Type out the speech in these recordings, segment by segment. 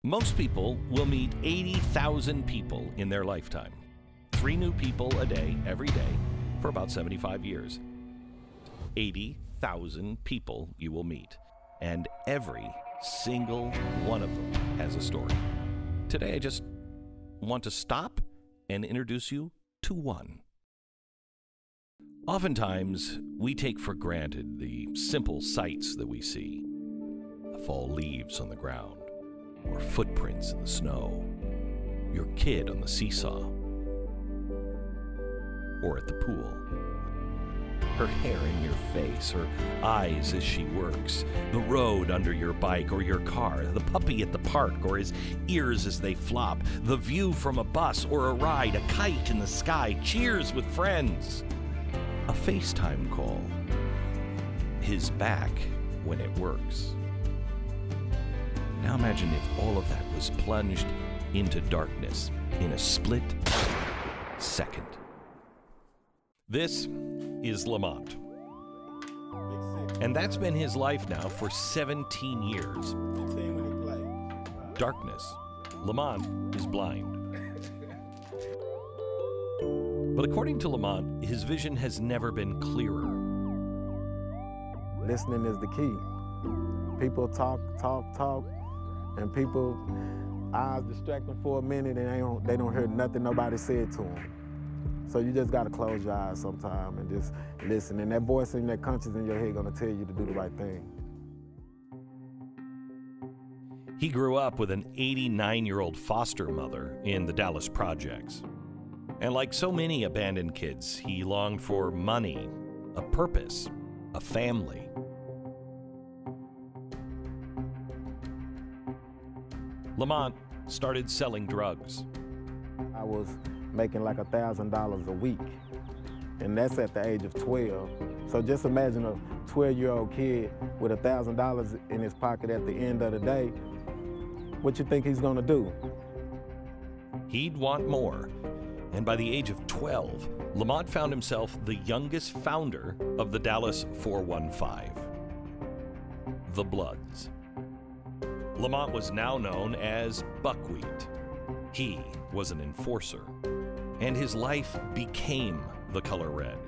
Most people will meet 80,000 people in their lifetime. 3 new people a day, every day, for about 75 years. 80,000 people you will meet, and every single one of them has a story. Today, I just want to stop and introduce you to one. Oftentimes, we take for granted the simple sights that we see. The fall leaves on the ground, or footprints in the snow, your kid on the seesaw, or at the pool. Her hair in your face, her eyes as she works, the road under your bike or your car, the puppy at the park or his ears as they flop, the view from a bus or a ride, a kite in the sky, cheers with friends, a FaceTime call, his back when it works. Now imagine if all of that was plunged into darkness in a split second. This is Lamont. And that's been his life now for 17 years. Darkness. Lamont is blind. But according to Lamont, his vision has never been clearer. Listening is the key. People talk, and people eyes distract them for a minute and they don't hear nothing nobody said to them. So you just gotta close your eyes sometime and just listen. And that voice in that conscience in your head gonna tell you to do the right thing. He grew up with an 89-year-old foster mother in the Dallas projects. And like so many abandoned kids, he longed for money, a purpose, a family. Lamont started selling drugs. I was making like $1,000 a week, and that's at the age of 12. So just imagine a 12-year-old kid with $1,000 in his pocket at the end of the day. What you think he's gonna do? He'd want more, and by the age of 12, Lamont found himself the youngest founder of the Dallas 415, the Bloods. Lamont was now known as Buckwheat. He was an enforcer, and his life became the color red.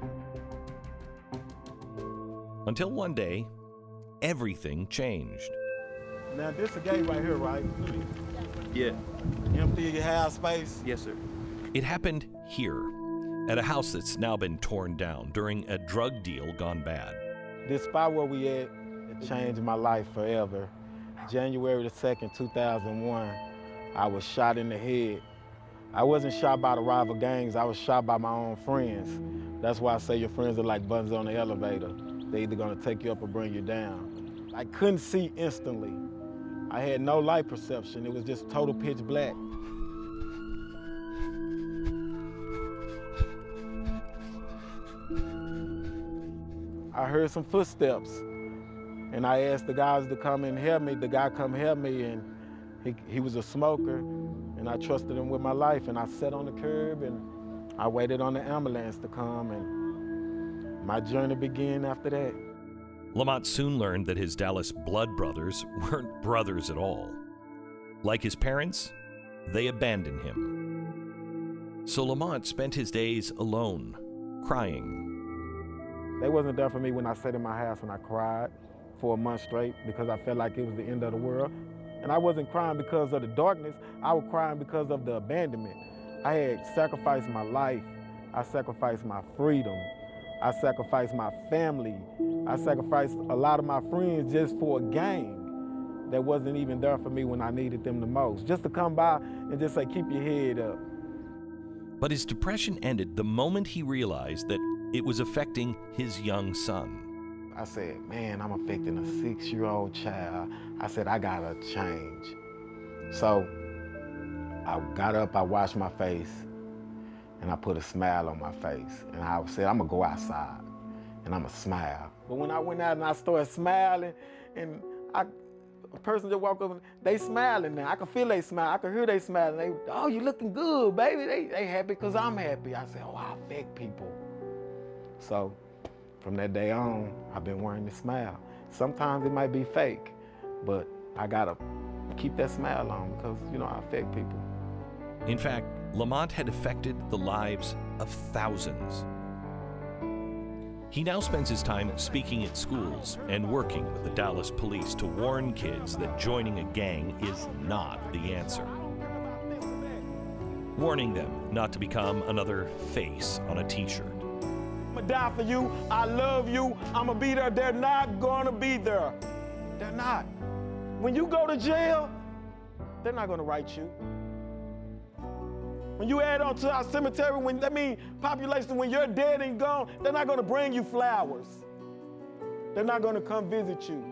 Until one day, everything changed. Now this is a gate right here, right? Yeah. Empty your house space? Yes, sir. It happened here, at a house that's now been torn down during a drug deal gone bad. This spot where we at, it changed my life forever. January the 2nd, 2001, I was shot in the head. I wasn't shot by the rival gangs, I was shot by my own friends. That's why I say your friends are like buttons on the elevator. They're either gonna take you up or bring you down. I couldn't see instantly. I had no light perception, it was just total pitch black. I heard some footsteps, and I asked the guys to come and help me. The guy come help me, and he was a smoker, and I trusted him with my life, and I sat on the curb, and I waited on the ambulance to come, and my journey began after that. Lamont soon learned that his Dallas blood brothers weren't brothers at all. Like his parents, they abandoned him. So Lamont spent his days alone, crying. They wasn't there for me when I sat in my house and I cried for a month straight because I felt like it was the end of the world. And I wasn't crying because of the darkness, I was crying because of the abandonment. I had sacrificed my life, I sacrificed my freedom, I sacrificed my family, I sacrificed a lot of my friends just for a gang that wasn't even there for me when I needed them the most. Just to come by and just say, keep your head up. But his depression ended the moment he realized that it was affecting his young son. I said, man, I'm affecting a 6-year-old child. I said, I gotta change. So I got up, I washed my face, and I put a smile on my face. And I said, I'm gonna go outside, and I'm gonna smile. But when I went out and I started smiling, and a person just walked up and they smiling now. I could feel they smile, I could hear they smiling. They, oh, you looking good, baby. They happy because I'm happy. I said, oh, I affect people. So from that day on, I've been wearing the smile. Sometimes it might be fake, but I gotta keep that smile on because, you know, I affect people. In fact, Lamont had affected the lives of thousands. He now spends his time speaking at schools and working with the Dallas police to warn kids that joining a gang is not the answer. Warning them not to become another face on a t-shirt. I'm gonna die for you, I love you, I'm gonna be there. They're not gonna be there. They're not. When you go to jail, they're not gonna write you. When you add on to our cemetery, that means population, when you're dead and gone, they're not gonna bring you flowers. They're not gonna come visit you.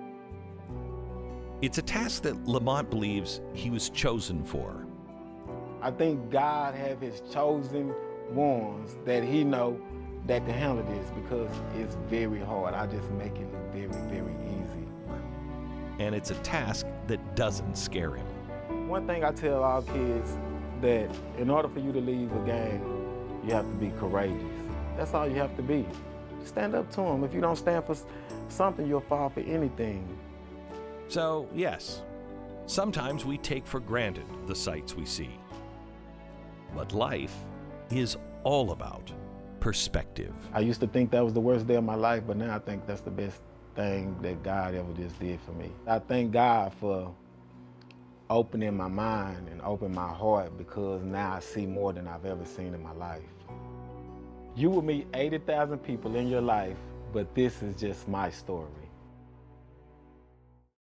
It's a task that Lamont believes he was chosen for. I think God have his chosen ones that he know that can handle this because it's very hard. I just make it look very, very easy. And it's a task that doesn't scare him. One thing I tell all kids, that in order for you to leave a gang, you have to be courageous. That's all you have to be. Stand up to them. If you don't stand for something, you'll fall for anything. So, yes, sometimes we take for granted the sights we see. But life is all about perspective. I used to think that was the worst day of my life, but now I think that's the best thing that God ever just did for me. I thank God for opening my mind and opening my heart because now I see more than I've ever seen in my life. You will meet 80,000 people in your life, but this is just my story.